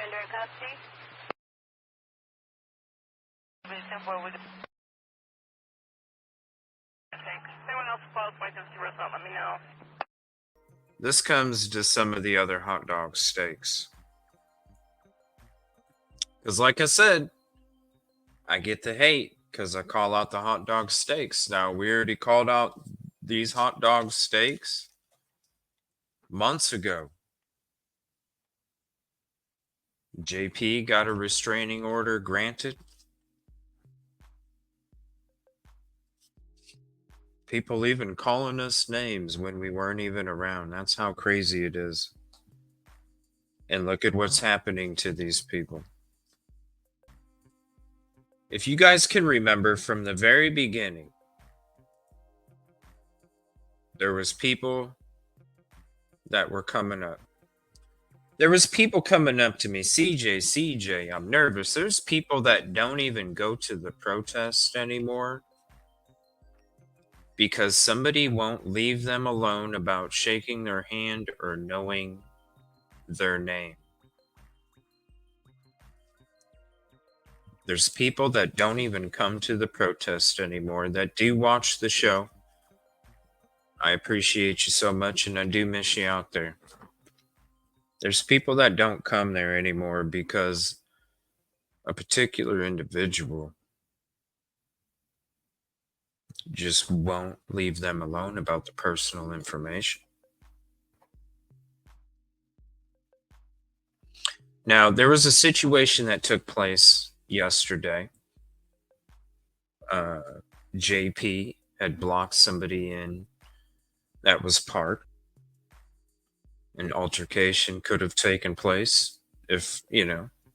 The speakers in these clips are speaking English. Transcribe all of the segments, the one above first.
Offender in custody. Anyone else follows my restaurant, let me know. This comes to some of the other hot dog steaks. Because like I said, I get the hate because I call out the hot dog steaks. Now, we already called out these hot dog steaks months ago. JP got a restraining order granted. People even calling us names when we weren't even around. That's how crazy it is. And look at what's happening to these people. If you guys can remember from the very beginning, there was people that were coming up. There was people coming up to me, CJ, I'm nervous. There's people that don't even go to the protest anymore because somebody won't leave them alone about shaking their hand or knowing their name. There's people that don't even come to the protest anymore that do watch the show. I appreciate you so much, and I do miss you out there. There's people that don't come there anymore because a particular individual just won't leave them alone about the personal information. Now, there was a situation that took place yesterday. JP had blocked somebody in that was parked. An altercation could have taken place if, you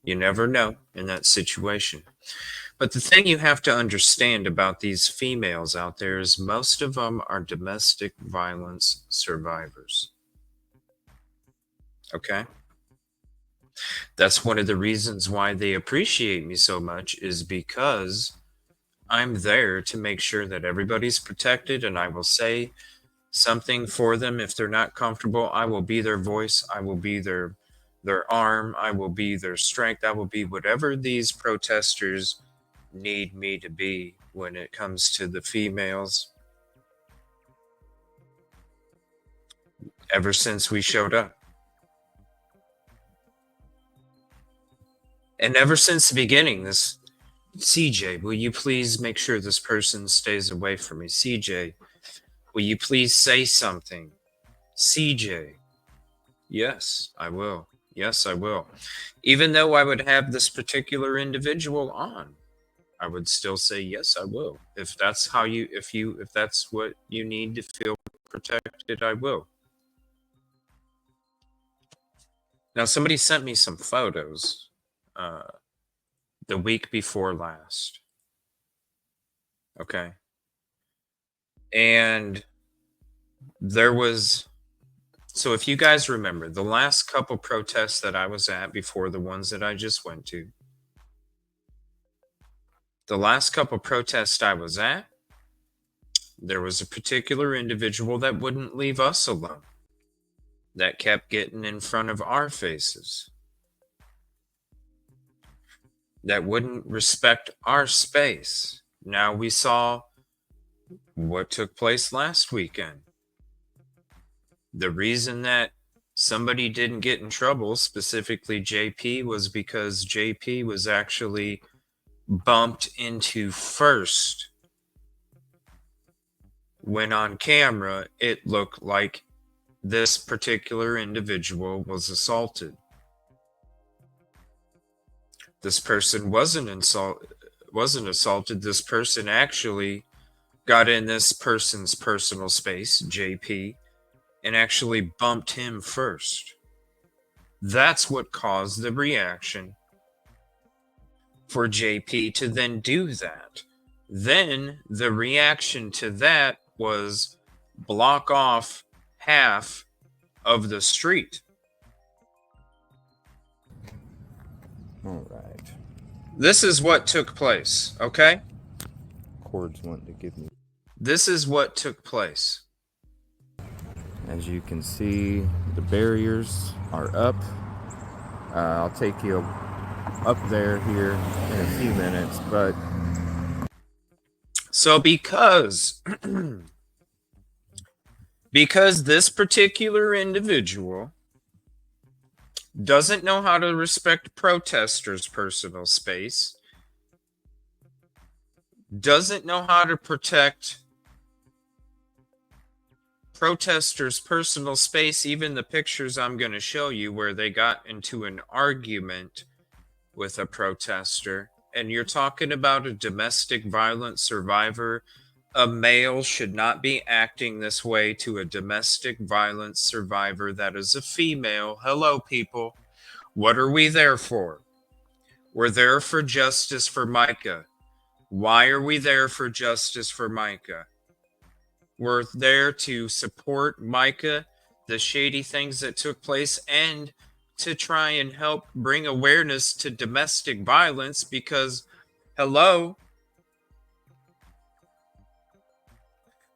never know in that situation. But the thing you have to understand about these females out there is most of them are domestic violence survivors. Okay? That's one of the reasons why they appreciate me so much is because I'm there to make sure that everybody's protected, and I will say something for them if they're not comfortable. I will be their voice. I will be their arm. I will be their strength. I will be whatever these protesters need me to be when it comes to the females. Ever since we showed up. And ever since the beginning, this CJ, will you please make sure this person stays away from me? CJ, will you please say something? CJ, yes, I will. Yes, I will. Even though I would have this particular individual on, I would still say, yes, I will. If that's how if that's what you need to feel protected, I will. Now, somebody sent me some photos the week before last. Okay. And there was, so if you guys remember, the last couple protests that I was at before the ones that I just went to, the last couple protests I was at, there was a particular individual that wouldn't leave us alone, that kept getting in front of our faces, that wouldn't respect our space. Now we saw what took place last weekend. The reason that somebody didn't get in trouble, specifically JP, was because JP was actually bumped into first. When on camera, it looked like this particular individual was assaulted. This person wasn't assaulted. This person actually got in this person's personal space, JP, and actually bumped him first. That's what caused the reaction for JP to then do that. Then the reaction to that was block off half of the street. All right. This is what took place, okay? Cords wanting to give me. This is what took place. As you can see, the barriers are up. I'll take you up there here in a few minutes, but So because this particular individual doesn't know how to respect protesters' personal space, doesn't know how to protect protesters' personal space, even the pictures I'm going to show you where they got into an argument with a protester, and you're talking about a domestic violence survivor. A male should not be acting this way to a domestic violence survivor that is a female. Hello, people. What are we there for? We're there for justice for Mica. Why are we there for justice for Mica? We're there to support Mica, the shady things that took place, and to try and help bring awareness to domestic violence because, hello.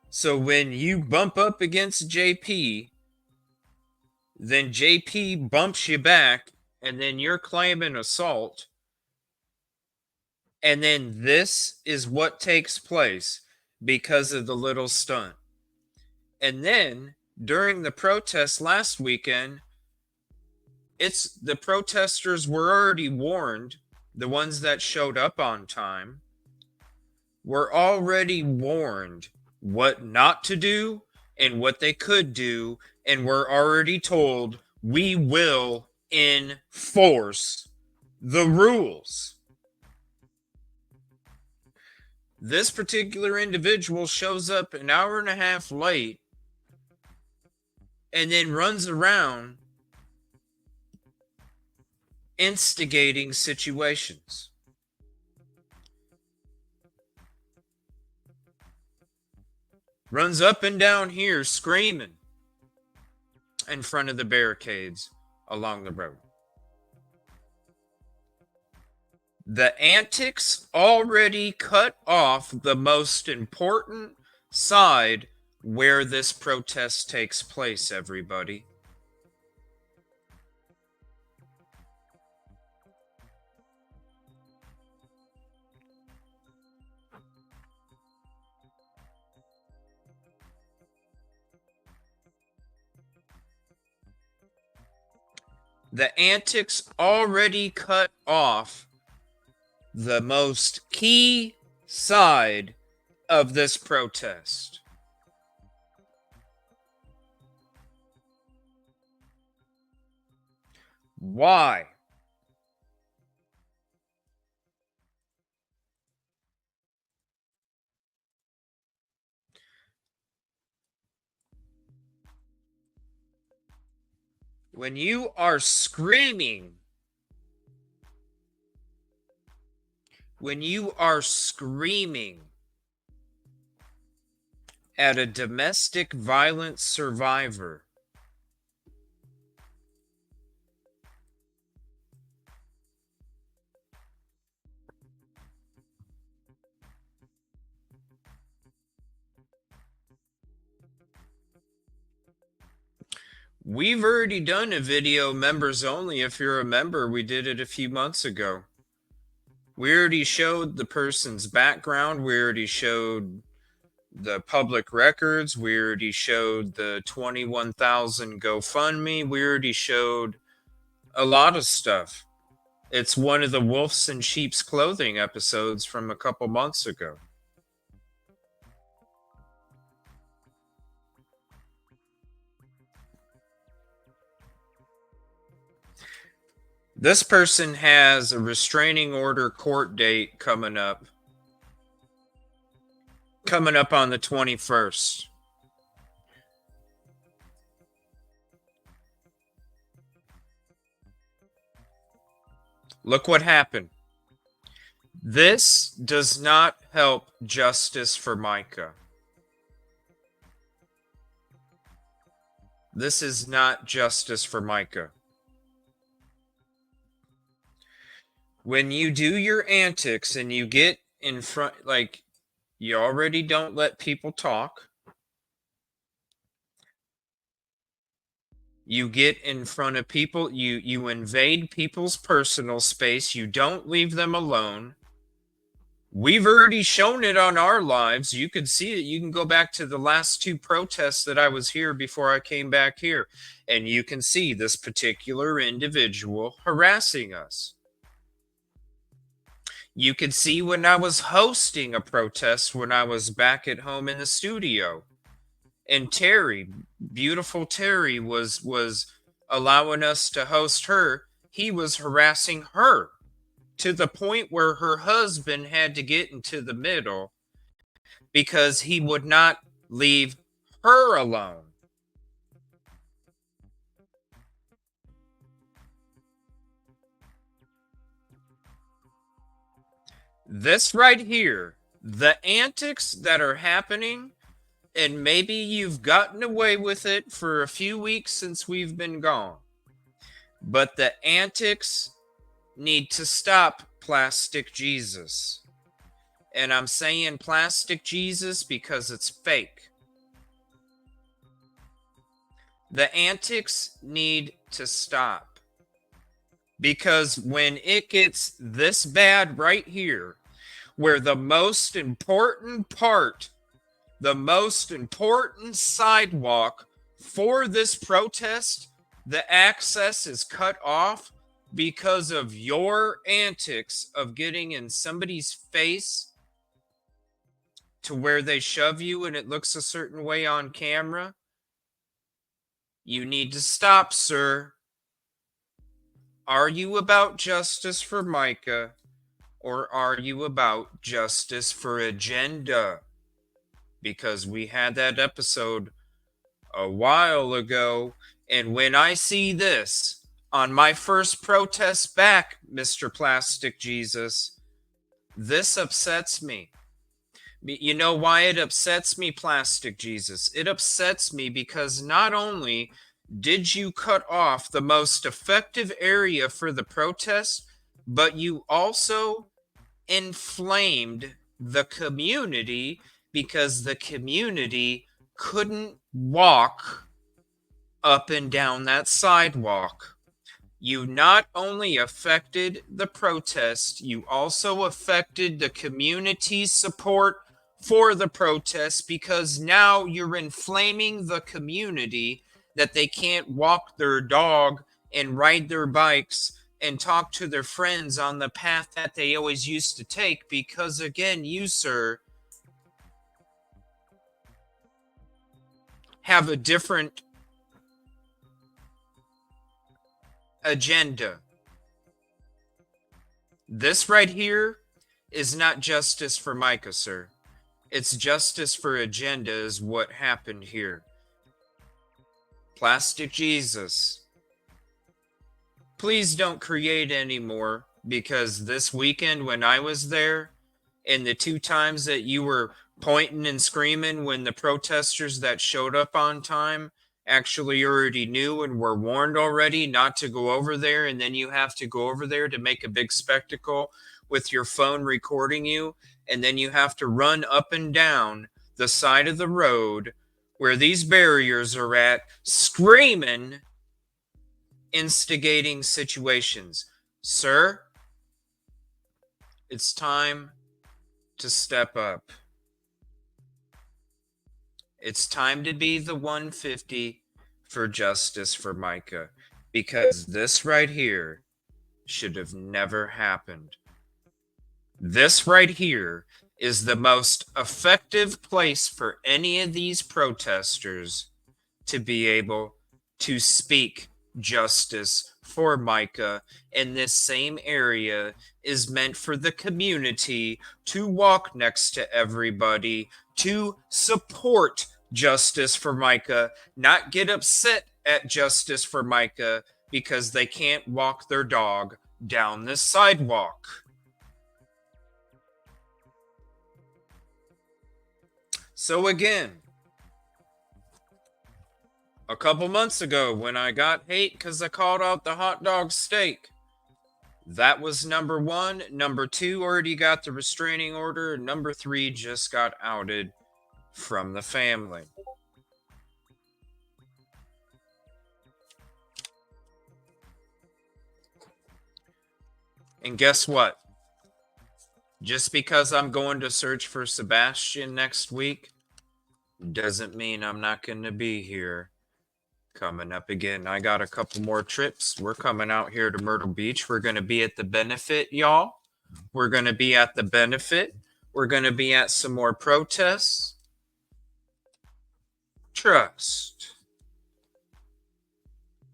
So when you bump up against JP, then JP bumps you back, and then you're claiming assault. And then this is what takes place because of the little stunt. And then during the protest last weekend, the protesters were already warned. The ones that showed up on time were already warned what not to do and what they could do, and were already told, we will enforce the rules. This particular individual shows up an hour and a half late and then runs around instigating situations. Runs up and down here screaming in front of the barricades along the road. The Antics already cut off the most important side where this protest takes place, everybody. The Antics already cut off the most key side of this protest. Why? When you are screaming, at a domestic violence survivor, we've already done a video members only. If you're a member, we did it a few months ago. We already showed the person's background. We already showed the public records. We already showed the 21,000 GoFundMe. We already showed a lot of stuff. It's one of the Wolves in Sheep's Clothing episodes from a couple months ago. This person has a restraining order court date coming up on the 21st. Look what happened. This does not help justice for Mica. This is not justice for Mica. When you do your antics and you get in front, like, you already don't let people talk. You get in front of people, you invade people's personal space, you don't leave them alone. We've already shown it on our lives. You could see it. You can go back to the last two protests that I was here before I came back here, and you can see this particular individual harassing us. You could see when I was hosting a protest when I was back at home in the studio. And Terry, beautiful Terry, was allowing us to host her. He was harassing her to the point where her husband had to get into the middle because he would not leave her alone. This right here, the antics that are happening, and maybe you've gotten away with it for a few weeks since we've been gone, but the antics need to stop, Plastic Jesus. And I'm saying Plastic Jesus because it's fake. The antics need to stop. Because when it gets this bad right here, where the most important part, the most important sidewalk for this protest, the access is cut off because of your antics of getting in somebody's face to where they shove you and it looks a certain way on camera. You need to stop, sir. Are you about justice for Mica, or are you about justice for agenda? Because we had that episode a while ago, and when I see this on my first protest back, Mr. Plastic Jesus, this upsets me. You know why it upsets me, Plastic Jesus? It upsets me because not only did you cut off the most effective area for the protest, but you also inflamed the community because the community couldn't walk up and down that sidewalk. You not only affected the protest, you also affected the community's support for the protest because now you're inflaming the community that they can't walk their dog and ride their bikes and talk to their friends on the path that they always used to take because, again, you, sir, have a different agenda. This right here is not justice for Mica, sir. It's justice for agenda is what happened here. Plastic Jesus, please don't create anymore, because this weekend when I was there, and the two times that you were pointing and screaming when the protesters that showed up on time actually already knew and were warned already not to go over there, and then you have to go over there to make a big spectacle with your phone recording you, and then you have to run up and down the side of the road where these barriers are at, screaming, instigating situations. Sir, it's time to step up. It's time to be the 150 for justice for Mica, because this right here should have never happened. This right here is the most effective place for any of these protesters to be able to speak justice for Mica, and this same area is meant for the community to walk next to everybody, to support justice for Mica, not get upset at justice for Mica because they can't walk their dog down this sidewalk. So again, a couple months ago when I got hate because I called out the hot dog steak, that was number one. Number two already got the restraining order. Number three just got outed from the family. And guess what? Just because I'm going to search for Sebastian next week doesn't mean I'm not going to be here coming up again. I got a couple more trips. We're coming out here to Myrtle Beach. We're going to be at the benefit, y'all. We're going to be at the benefit. We're going to be at some more protests. Trust.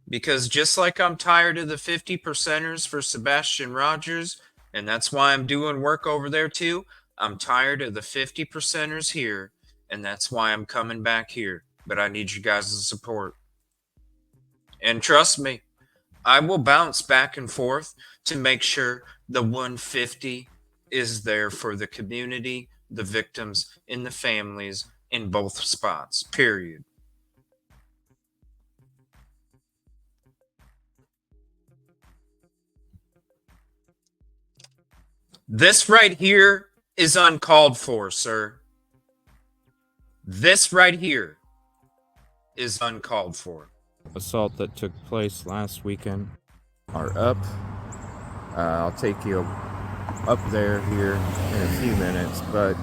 Because just like I'm tired of the 50 percenters for Sebastian Rogers, and that's why I'm doing work over there too, I'm tired of the 50 percenters here, and that's why I'm coming back here. But I need you guys' support. And trust me, I will bounce back and forth to make sure the 150 is there for the community, the victims, and the families in both spots, period. This right here is uncalled for, sir. This right here is uncalled for. Assault that took place last weekend are up. I'll take you up there here in a few minutes, but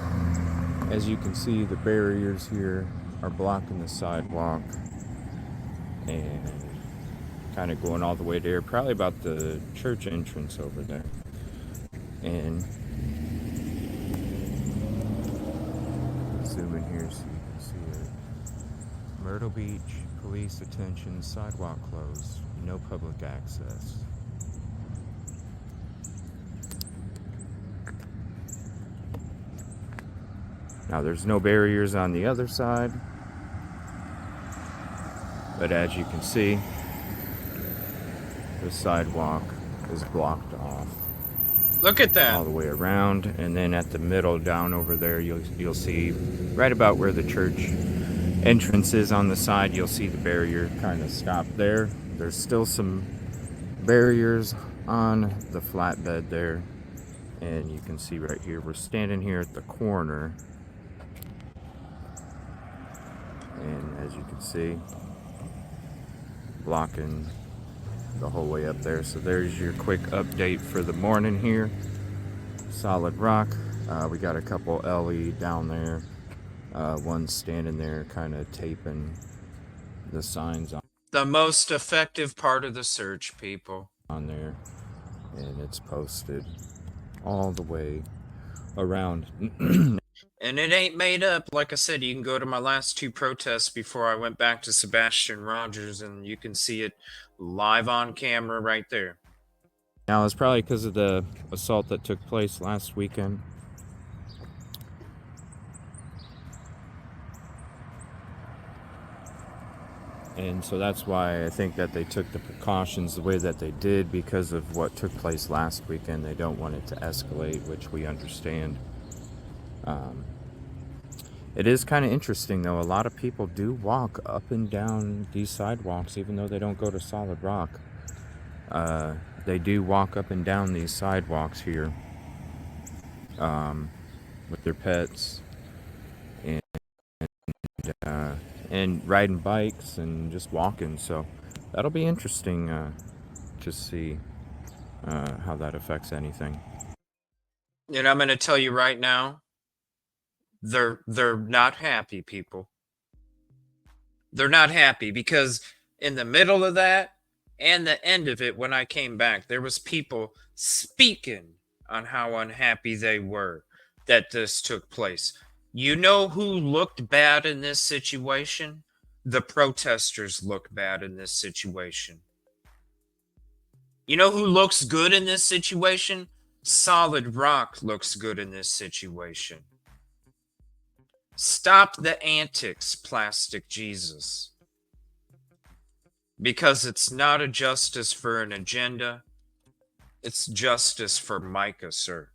as you can see, the barriers here are blocking the sidewalk and kind of going all the way there, probably about the church entrance over there. And zoom in here so you can see it. Myrtle Beach, police attention, sidewalk closed, no public access. Now there's no barriers on the other side, but as you can see, the sidewalk is blocked off. Look at that. All the way around, and then at the middle down over there you'll see right about where the church entrance is on the side, you'll see the barrier kind of stop there. There's still some barriers on the flatbed there, and you can see right here we're standing here at the corner, and as you can see, blocking the whole way up there. So there's your quick update for the morning here. Solid rock. We got a couple LE down there. One standing there kind of taping the signs The most effective part of the search, people. on there, and it's posted all the way around. And it ain't made up. Like I said, you can go to my last two protests before I went back to Sebastian Rogers, and you can see it live on camera right there. Now, it's probably because of the assault that took place last weekend. And so that's why I think that they took the precautions the way that they did, because of what took place last weekend. They don't want it to escalate, which we understand. It is kind of interesting, though. A lot of people do walk up and down these sidewalks, even though they don't go to solid rock. They do walk up and down these sidewalks here with their pets and riding bikes and just walking. So that'll be interesting to see how that affects anything. And I'm going to tell you right now, they're not happy, people. They're not happy, because in the middle of that and the end of it, when I came back, there was people speaking on how unhappy they were that this took place. You know who looked bad in this situation? The protesters look bad in this situation. You know who looks good in this situation? Solid rock looks good in this situation. Stop the antics, Plastic Jesus. Because it's not a justice for an agenda. It's justice for Mica, sir.